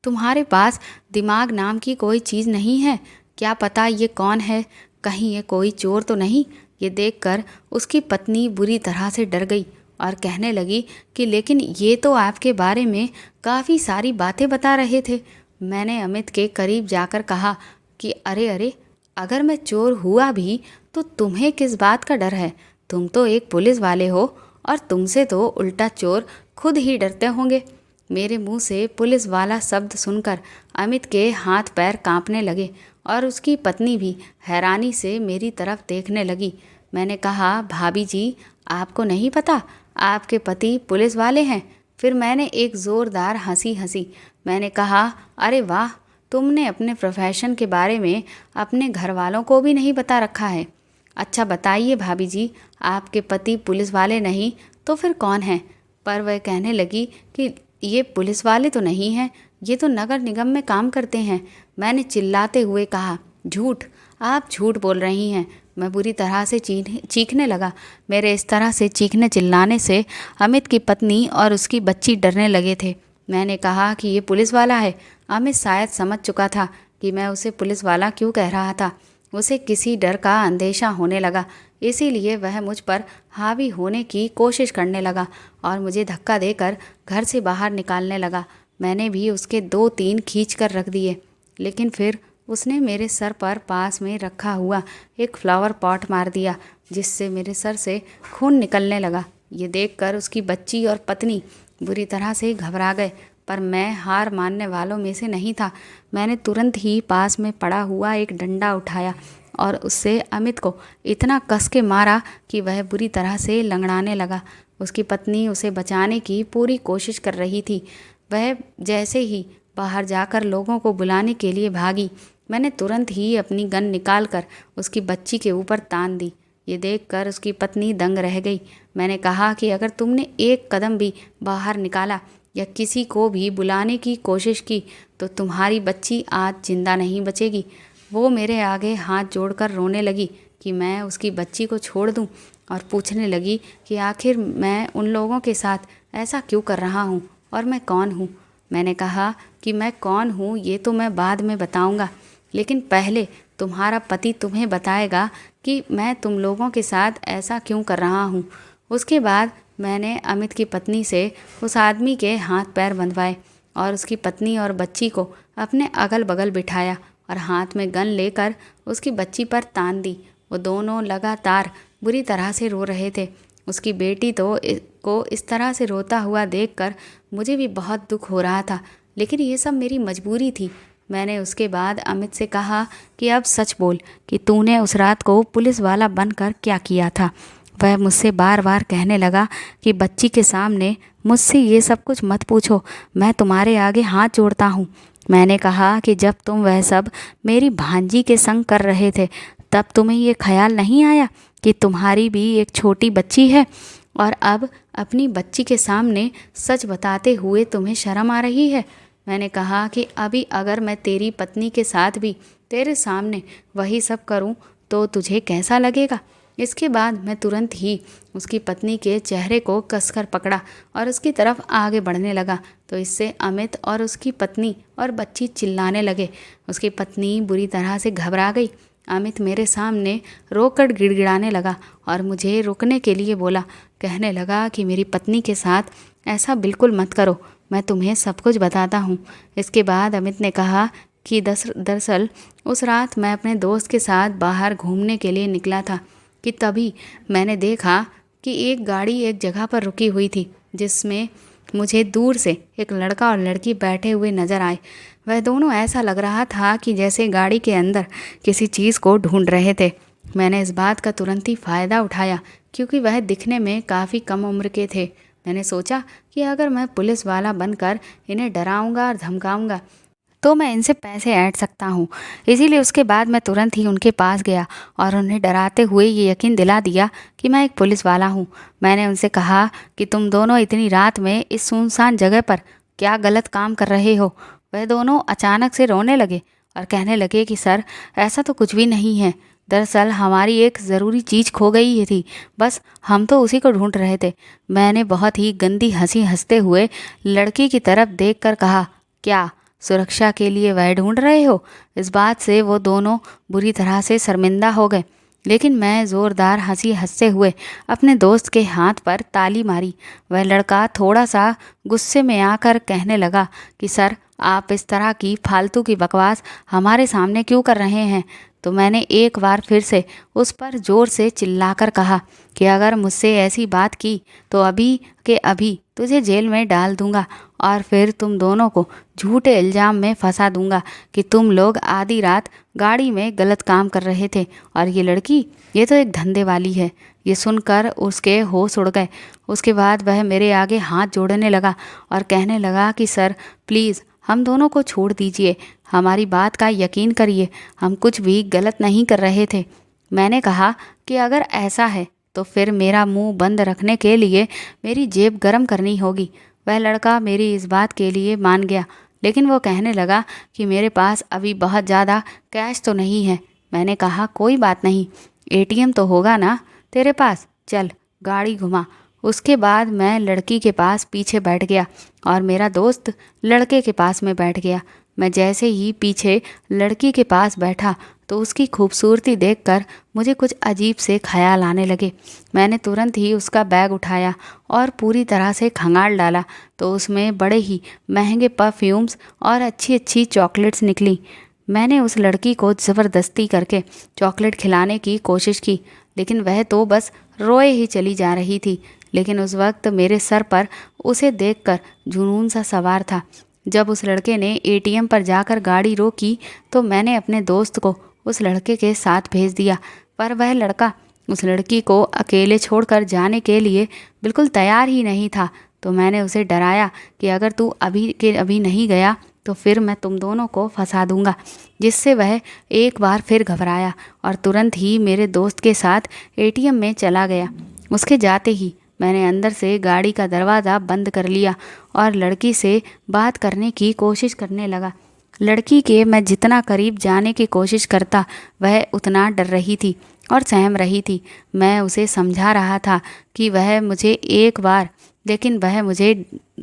तुम्हारे पास दिमाग नाम की कोई चीज़ नहीं है। क्या पता ये कौन है, कहीं ये कोई चोर तो नहीं। ये देखकर उसकी पत्नी बुरी तरह से डर गई और कहने लगी कि लेकिन ये तो आपके बारे में काफ़ी सारी बातें बता रहे थे। मैंने अमित के करीब जाकर कहा कि अरे अरे, अगर मैं चोर हुआ भी तो तुम्हें किस बात का डर है। तुम तो एक पुलिस वाले हो और तुमसे तो उल्टा चोर खुद ही डरते होंगे। मेरे मुंह से पुलिस वाला शब्द सुनकर अमित के हाथ पैर कांपने लगे और उसकी पत्नी भी हैरानी से मेरी तरफ देखने लगी। मैंने कहा, भाभी जी, आपको नहीं पता आपके पति पुलिस वाले हैं। फिर मैंने एक ज़ोरदार हंसी हंसी। मैंने कहा, अरे वाह, तुमने अपने प्रोफेशन के बारे में अपने घर वालों को भी नहीं बता रखा है। अच्छा बताइए भाभी जी, आपके पति पुलिस वाले नहीं तो फिर कौन है। पर वह कहने लगी कि ये पुलिस वाले तो नहीं हैं, ये तो नगर निगम में काम करते हैं। मैंने चिल्लाते हुए कहा, झूठ, आप झूठ बोल रही हैं। मैं बुरी तरह से चीखने लगा। मेरे इस तरह से चीखने चिल्लाने से अमित की पत्नी और उसकी बच्ची डरने लगे थे। मैंने कहा कि ये पुलिस वाला है। अमित शायद समझ चुका था कि मैं उसे पुलिस वाला क्यों कह रहा था। उसे किसी डर का अंदेशा होने लगा, इसीलिए वह मुझ पर हावी होने की कोशिश करने लगा और मुझे धक्का देकर घर से बाहर निकालने लगा। मैंने भी उसके 2-3 खींच कर रख दिए, लेकिन फिर उसने मेरे सर पर पास में रखा हुआ एक फ्लावर पॉट मार दिया, जिससे मेरे सर से खून निकलने लगा। ये देखकर उसकी बच्ची और पत्नी बुरी तरह से घबरा गए, पर मैं हार मानने वालों में से नहीं था। मैंने तुरंत ही पास में पड़ा हुआ एक डंडा उठाया और उससे अमित को इतना कस के मारा कि वह बुरी तरह से लंगड़ाने लगा। उसकी पत्नी उसे बचाने की पूरी कोशिश कर रही थी। वह जैसे ही बाहर जाकर लोगों को बुलाने के लिए भागी, मैंने तुरंत ही अपनी गन निकालकर उसकी बच्ची के ऊपर तान दी। ये देखकर उसकी पत्नी दंग रह गई। मैंने कहा कि अगर तुमने एक कदम भी बाहर निकाला या किसी को भी बुलाने की कोशिश की तो तुम्हारी बच्ची आज जिंदा नहीं बचेगी। वो मेरे आगे हाथ जोड़कर रोने लगी कि मैं उसकी बच्ची को छोड़ दूं और पूछने लगी कि आखिर मैं उन लोगों के साथ ऐसा क्यों कर रहा हूं और मैं कौन हूं। मैंने कहा कि मैं कौन हूं ये तो मैं बाद में बताऊंगा, लेकिन पहले तुम्हारा पति तुम्हें बताएगा कि मैं तुम लोगों के साथ ऐसा क्यों कर रहा हूं। उसके बाद मैंने अमित की पत्नी से उस आदमी के हाथ पैर बंधवाए और उसकी पत्नी और बच्ची को अपने अगल बगल बिठाया और हाथ में गन लेकर उसकी बच्ची पर तान दी। वो दोनों लगातार बुरी तरह से रो रहे थे। उसकी बेटी को इस तरह से रोता हुआ देखकर मुझे भी बहुत दुख हो रहा था, लेकिन ये सब मेरी मजबूरी थी। मैंने उसके बाद अमित से कहा कि अब सच बोल कि तूने उस रात को पुलिस वाला बनकर क्या किया था। वह मुझसे बार बार कहने लगा कि बच्ची के सामने मुझसे ये सब कुछ मत पूछो, मैं तुम्हारे आगे हाथ जोड़ता हूँ। मैंने कहा कि जब तुम वह सब मेरी भांजी के संग कर रहे थे तब तुम्हें ये ख्याल नहीं आया कि तुम्हारी भी एक छोटी बच्ची है, और अब अपनी बच्ची के सामने सच बताते हुए तुम्हें शर्म आ रही है। मैंने कहा कि अभी अगर मैं तेरी पत्नी के साथ भी तेरे सामने वही सब करूं तो तुझे कैसा लगेगा। इसके बाद मैं तुरंत ही उसकी पत्नी के चेहरे को कसकर पकड़ा और उसकी तरफ आगे बढ़ने लगा, तो इससे अमित और उसकी पत्नी और बच्ची चिल्लाने लगे। उसकी पत्नी बुरी तरह से घबरा गई। अमित मेरे सामने रोकर गिड़गिड़ाने लगा और मुझे रुकने के लिए बोला। कहने लगा कि मेरी पत्नी के साथ ऐसा बिल्कुल मत करो, मैं तुम्हें सब कुछ बताता हूँ। इसके बाद अमित ने कहा कि दरअसल उस रात मैं अपने दोस्त के साथ बाहर घूमने के लिए निकला था कि तभी मैंने देखा कि एक गाड़ी एक जगह पर रुकी हुई थी जिसमें मुझे दूर से एक लड़का और लड़की बैठे हुए नज़र आए। वह दोनों ऐसा लग रहा था कि जैसे गाड़ी के अंदर किसी चीज़ को ढूंढ रहे थे। मैंने इस बात का तुरंत ही फ़ायदा उठाया क्योंकि वह दिखने में काफ़ी कम उम्र के थे। मैंने सोचा कि अगर मैं पुलिस वाला बनकर इन्हें डराऊंगा और धमकाऊंगा तो मैं इनसे पैसे ऐंठ सकता हूँ। इसीलिए उसके बाद मैं तुरंत ही उनके पास गया और उन्हें डराते हुए ये यकीन दिला दिया कि मैं एक पुलिस वाला हूँ। मैंने उनसे कहा कि तुम दोनों इतनी रात में इस सुनसान जगह पर क्या गलत काम कर रहे हो। वह दोनों अचानक से रोने लगे और कहने लगे कि सर, ऐसा तो कुछ भी नहीं है। दरअसल हमारी एक ज़रूरी चीज़ खो गई थी, बस हम तो उसी को ढूंढ रहे थे। मैंने बहुत ही गंदी हंसी हंसते हुए लड़की की तरफ देखकर कहा, क्या सुरक्षा के लिए वह ढूंढ रहे हो। इस बात से वो दोनों बुरी तरह से शर्मिंदा हो गए, लेकिन मैं ज़ोरदार हंसी हंसते हुए अपने दोस्त के हाथ पर ताली मारी। वह लड़का थोड़ा सा गुस्से में आकर कहने लगा कि सर, आप इस तरह की फालतू की बकवास हमारे सामने क्यों कर रहे हैं। तो मैंने एक बार फिर से उस पर ज़ोर से चिल्लाकर कहा कि अगर मुझसे ऐसी बात की तो अभी के अभी तुझे जेल में डाल दूंगा और फिर तुम दोनों को झूठे इल्ज़ाम में फंसा दूंगा कि तुम लोग आधी रात गाड़ी में गलत काम कर रहे थे और ये लड़की ये तो एक धंधे वाली है। ये सुनकर उसके होश उड़ गए। उसके बाद वह मेरे आगे हाथ जोड़ने लगा और कहने लगा कि सर प्लीज़ हम दोनों को छोड़ दीजिए, हमारी बात का यकीन करिए, हम कुछ भी गलत नहीं कर रहे थे। मैंने कहा कि अगर ऐसा है तो फिर मेरा मुंह बंद रखने के लिए मेरी जेब गर्म करनी होगी। वह लड़का मेरी इस बात के लिए मान गया, लेकिन वो कहने लगा कि मेरे पास अभी बहुत ज़्यादा कैश तो नहीं है। मैंने कहा कोई बात नहीं, एटीएम तो होगा ना तेरे पास, चल गाड़ी घुमा। उसके बाद मैं लड़की के पास पीछे बैठ गया और मेरा दोस्त लड़के के पास में बैठ गया। मैं जैसे ही पीछे लड़की के पास बैठा तो उसकी खूबसूरती देखकर मुझे कुछ अजीब से ख्याल आने लगे। मैंने तुरंत ही उसका बैग उठाया और पूरी तरह से खंगाल डाला तो उसमें बड़े ही महंगे परफ्यूम्स और अच्छी अच्छी चॉकलेट्स निकली। मैंने उस लड़की को ज़बरदस्ती करके चॉकलेट खिलाने की कोशिश की, लेकिन वह तो बस रोए ही चली जा रही थी। लेकिन उस वक्त मेरे सर पर उसे देखकर जुनून सा सवार था। जब उस लड़के ने एटीएम पर जाकर गाड़ी रोकी तो मैंने अपने दोस्त को उस लड़के के साथ भेज दिया, पर वह लड़का उस लड़की को अकेले छोड़कर जाने के लिए बिल्कुल तैयार ही नहीं था। तो मैंने उसे डराया कि अगर तू अभी के अभी नहीं गया तो फिर मैं तुम दोनों को फंसा दूंगा, जिससे वह एक बार फिर घबराया और तुरंत ही मेरे दोस्त के साथ एटीएम में चला गया। उसके जाते ही मैंने अंदर से गाड़ी का दरवाज़ा बंद कर लिया और लड़की से बात करने की कोशिश करने लगा। लड़की के मैं जितना करीब जाने की कोशिश करता वह उतना डर रही थी और सहम रही थी। मैं उसे समझा रहा था कि वह मुझे एक बार, लेकिन वह मुझे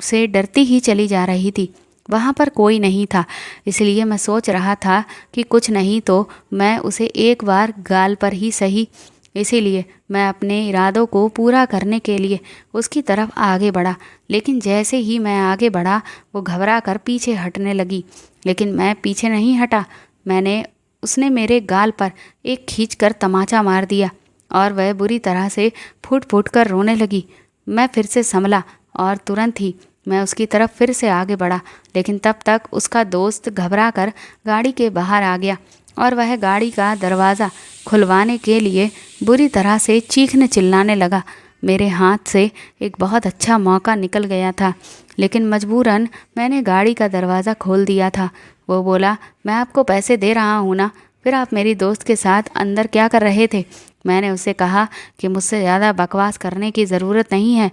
से डरती ही चली जा रही थी। वहाँ पर कोई नहीं था, इसलिए मैं सोच रहा था कि कुछ नहीं तो मैं उसे एक बार गाल पर ही सही। इसीलिए मैं अपने इरादों को पूरा करने के लिए उसकी तरफ आगे बढ़ा, लेकिन जैसे ही मैं आगे बढ़ा वो घबरा कर पीछे हटने लगी। लेकिन मैं पीछे नहीं हटा। उसने मेरे गाल पर एक खींचकर तमाचा मार दिया और वह बुरी तरह से फूट फूट कर रोने लगी। मैं फिर से संभला और तुरंत ही मैं उसकी तरफ फिर से आगे बढ़ा, लेकिन तब तक उसका दोस्त घबरा कर गाड़ी के बाहर आ गया और वह गाड़ी का दरवाज़ा खुलवाने के लिए बुरी तरह से चीखने चिल्लाने लगा। मेरे हाथ से एक बहुत अच्छा मौका निकल गया था, लेकिन मजबूरन मैंने गाड़ी का दरवाज़ा खोल दिया था। वो बोला, मैं आपको पैसे दे रहा हूँ ना, फिर आप मेरी दोस्त के साथ अंदर क्या कर रहे थे? मैंने उससे कहा कि मुझसे ज़्यादा बकवास करने की ज़रूरत नहीं है।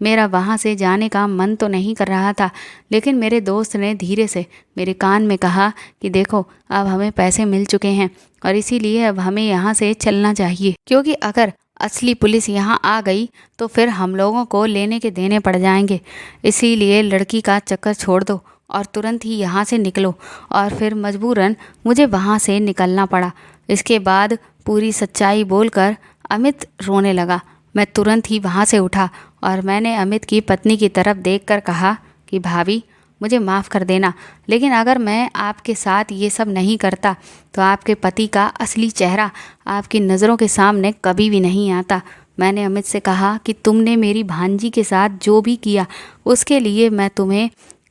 मेरा वहाँ से जाने का मन तो नहीं कर रहा था, लेकिन मेरे दोस्त ने धीरे से मेरे कान में कहा कि देखो, अब हमें पैसे मिल चुके हैं और इसीलिए अब हमें यहाँ से चलना चाहिए, क्योंकि अगर असली पुलिस यहाँ आ गई तो फिर हम लोगों को लेने के देने पड़ जाएंगे। इसीलिए लड़की का चक्कर छोड़ दो और तुरंत ही यहाँ से निकलो। और फिर मजबूरन मुझे वहाँ से निकलना पड़ा। इसके बाद पूरी सच्चाई बोलकर अमित रोने लगा। मैं तुरंत ही वहाँ से उठा और मैंने अमित की पत्नी की तरफ देखकर कहा कि भाभी, मुझे माफ़ कर देना, लेकिन अगर मैं आपके साथ ये सब नहीं करता तो आपके पति का असली चेहरा आपकी नज़रों के सामने कभी भी नहीं आता। मैंने अमित से कहा कि तुमने मेरी भांजी के साथ जो भी किया उसके लिए मैं तुम्हें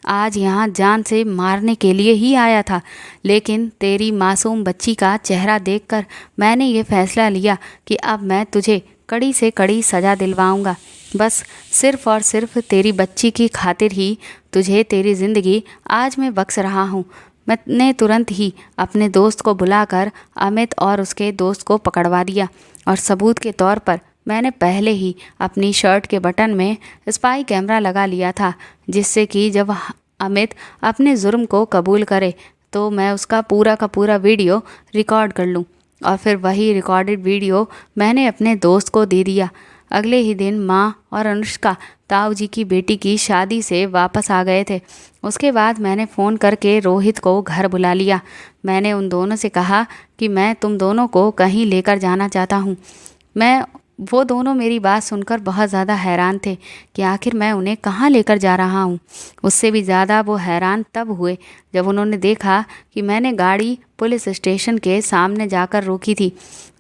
आज यहाँ जान से मारने के लिए ही आया था, लेकिन तेरी मासूम बच्ची का चेहरा देखकर मैंने ये फैसला लिया कि अब मैं तुझे कड़ी से कड़ी सज़ा दिलवाऊंगा। बस सिर्फ़ और सिर्फ तेरी बच्ची की खातिर ही तुझे तेरी ज़िंदगी आज मैं बख्श रहा हूँ। मैंने तुरंत ही अपने दोस्त को बुलाकर अमित और उसके दोस्त को पकड़वा दिया और सबूत के तौर पर मैंने पहले ही अपनी शर्ट के बटन में स्पाई कैमरा लगा लिया था, जिससे कि जब अमित अपने जुर्म को कबूल करे तो मैं उसका पूरा का पूरा वीडियो रिकॉर्ड कर लूँ। और फिर वही रिकॉर्डेड वीडियो मैंने अपने दोस्त को दे दिया। अगले ही दिन माँ और अनुष्का ताऊ जी की बेटी की शादी से वापस आ गए थे। उसके बाद मैंने फ़ोन करके रोहित को घर बुला लिया। मैंने उन दोनों से कहा कि मैं तुम दोनों को कहीं लेकर जाना चाहता हूँ। वो दोनों मेरी बात सुनकर बहुत ज़्यादा हैरान थे कि आखिर मैं उन्हें कहाँ लेकर जा रहा हूँ। उससे भी ज़्यादा वो हैरान तब हुए जब उन्होंने देखा कि मैंने गाड़ी पुलिस स्टेशन के सामने जाकर रोकी थी।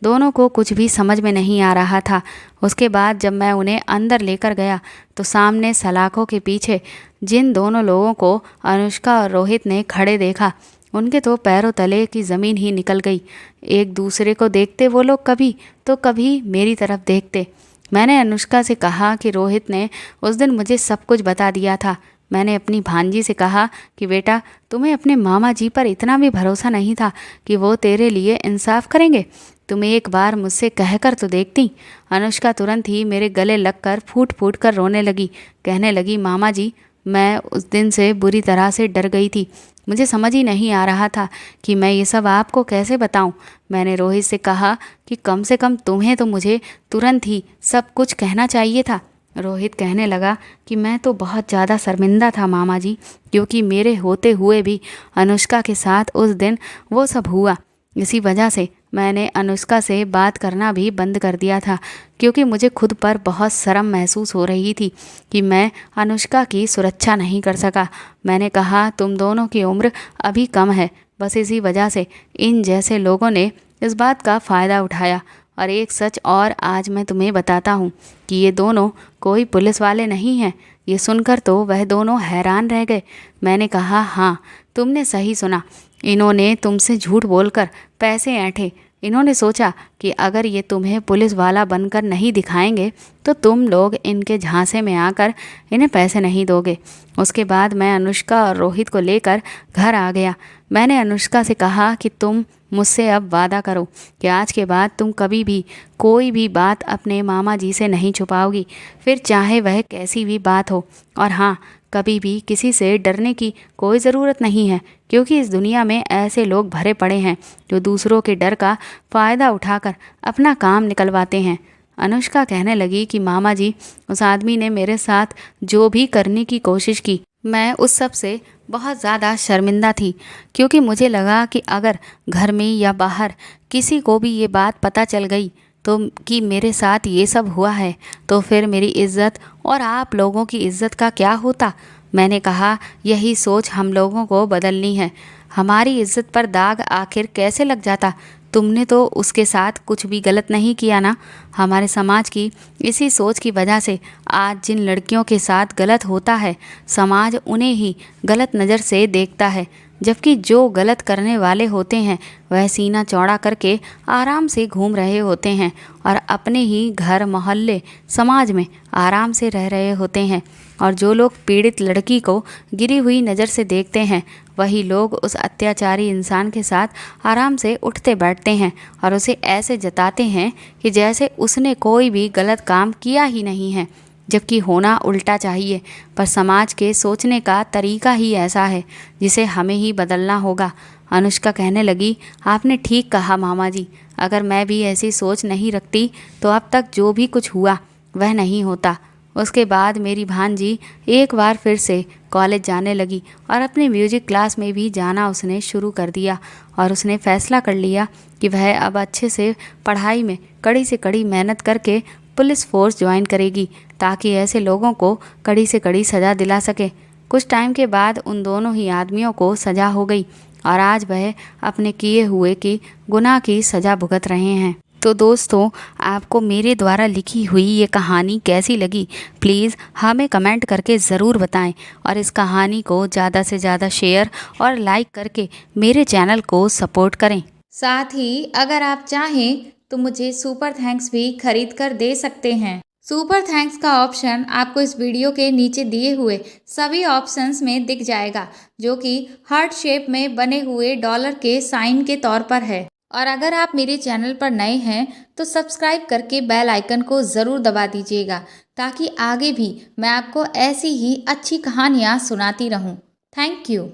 दोनों को कुछ भी समझ में नहीं आ रहा था। उसके बाद जब मैं उन्हें अंदर लेकर गया तो सामने सलाखों के पीछे जिन दोनों लोगों को अनुष्का और रोहित ने खड़े देखा, उनके तो पैरों तले की ज़मीन ही निकल गई। एक दूसरे को देखते वो लोग कभी तो कभी मेरी तरफ देखते। मैंने अनुष्का से कहा कि रोहित ने उस दिन मुझे सब कुछ बता दिया था। मैंने अपनी भांजी से कहा कि बेटा, तुम्हें अपने मामा जी पर इतना भी भरोसा नहीं था कि वो तेरे लिए इंसाफ करेंगे? तुम एक बार मुझसे कहकर तो देखती। अनुष्का तुरंत ही मेरे गले लगकर फूट फूट कर रोने लगी। कहने लगी, मामा जी, मैं उस दिन से बुरी तरह से डर गई थी। मुझे समझ ही नहीं आ रहा था कि मैं ये सब आपको कैसे बताऊं। मैंने रोहित से कहा कि कम से कम तुम्हें तो मुझे तुरंत ही सब कुछ कहना चाहिए था। रोहित कहने लगा कि मैं तो बहुत ज़्यादा शर्मिंदा था मामा जी, क्योंकि मेरे होते हुए भी अनुष्का के साथ उस दिन वो सब हुआ। इसी वजह से मैंने अनुष्का से बात करना भी बंद कर दिया था, क्योंकि मुझे खुद पर बहुत शर्म महसूस हो रही थी कि मैं अनुष्का की सुरक्षा नहीं कर सका। मैंने कहा, तुम दोनों की उम्र अभी कम है, बस इसी वजह से इन जैसे लोगों ने इस बात का फ़ायदा उठाया। और एक सच और आज मैं तुम्हें बताता हूँ कि ये दोनों कोई पुलिस वाले नहीं हैं। ये सुनकर तो वह दोनों हैरान रह गए। मैंने कहा, हाँ, तुमने सही सुना। इन्होंने तुमसे झूठ बोलकर पैसे ऐंठे। इन्होंने सोचा कि अगर ये तुम्हें पुलिस वाला बनकर नहीं दिखाएंगे तो तुम लोग इनके झांसे में आकर इन्हें पैसे नहीं दोगे। उसके बाद मैं अनुष्का और रोहित को लेकर घर आ गया। मैंने अनुष्का से कहा कि तुम मुझसे अब वादा करो कि आज के बाद तुम कभी भी कोई भी बात अपने मामा जी से नहीं छुपाओगी, फिर चाहे वह कैसी भी बात हो। और हाँ, कभी भी किसी से डरने की कोई ज़रूरत नहीं है, क्योंकि इस दुनिया में ऐसे लोग भरे पड़े हैं जो दूसरों के डर का फ़ायदा उठाकर अपना काम निकलवाते हैं। अनुष्का कहने लगी कि मामा जी, उस आदमी ने मेरे साथ जो भी करने की कोशिश की, मैं उस सब से बहुत ज़्यादा शर्मिंदा थी, क्योंकि मुझे लगा कि अगर घर में या बाहर किसी को भी ये बात पता चल गई तो कि मेरे साथ ये सब हुआ है, तो फिर मेरी इज़्ज़त और आप लोगों की इज़्ज़त का क्या होता। मैंने कहा, यही सोच हम लोगों को बदलनी है। हमारी इज़्ज़त पर दाग आखिर कैसे लग जाता? तुमने तो उसके साथ कुछ भी गलत नहीं किया ना। हमारे समाज की इसी सोच की वजह से आज जिन लड़कियों के साथ गलत होता है, समाज उन्हें ही गलत नज़र से देखता है, जबकि जो गलत करने वाले होते हैं वह सीना चौड़ा करके आराम से घूम रहे होते हैं और अपने ही घर, मोहल्ले, समाज में आराम से रह रहे होते हैं। और जो लोग पीड़ित लड़की को गिरी हुई नज़र से देखते हैं, वही लोग उस अत्याचारी इंसान के साथ आराम से उठते बैठते हैं और उसे ऐसे जताते हैं कि जैसे उसने कोई भी गलत काम किया ही नहीं है, जबकि होना उल्टा चाहिए। पर समाज के सोचने का तरीका ही ऐसा है जिसे हमें ही बदलना होगा। अनुष्का कहने लगी, आपने ठीक कहा मामा जी, अगर मैं भी ऐसी सोच नहीं रखती तो अब तक जो भी कुछ हुआ वह नहीं होता। उसके बाद मेरी भांजी एक बार फिर से कॉलेज जाने लगी और अपने म्यूजिक क्लास में भी जाना उसने शुरू कर दिया और उसने फैसला कर लिया कि वह अब अच्छे से पढ़ाई में कड़ी से कड़ी मेहनत करके पुलिस फोर्स ज्वाइन करेगी, ताकि ऐसे लोगों को कड़ी से कड़ी सज़ा दिला सके। कुछ टाइम के बाद उन दोनों ही आदमियों को सज़ा हो गई और आज वह अपने किए हुए की गुनाह की सज़ा भुगत रहे हैं। तो दोस्तों, आपको मेरे द्वारा लिखी हुई ये कहानी कैसी लगी, प्लीज़ हमें कमेंट करके ज़रूर बताएं और इस कहानी को ज़्यादा से ज़्यादा शेयर और लाइक करके मेरे चैनल को सपोर्ट करें। साथ ही अगर आप चाहें तो मुझे सुपर थैंक्स भी खरीद कर दे सकते हैं। सुपर थैंक्स का ऑप्शन आपको इस वीडियो के नीचे दिए हुए सभी ऑप्शंस में दिख जाएगा, जो कि हार्ट शेप में बने हुए डॉलर के साइन के तौर पर है। और अगर आप मेरे चैनल पर नए हैं तो सब्सक्राइब करके बेल आइकन को ज़रूर दबा दीजिएगा, ताकि आगे भी मैं आपको ऐसी ही अच्छी कहानियाँ सुनाती रहूँ। Thank you.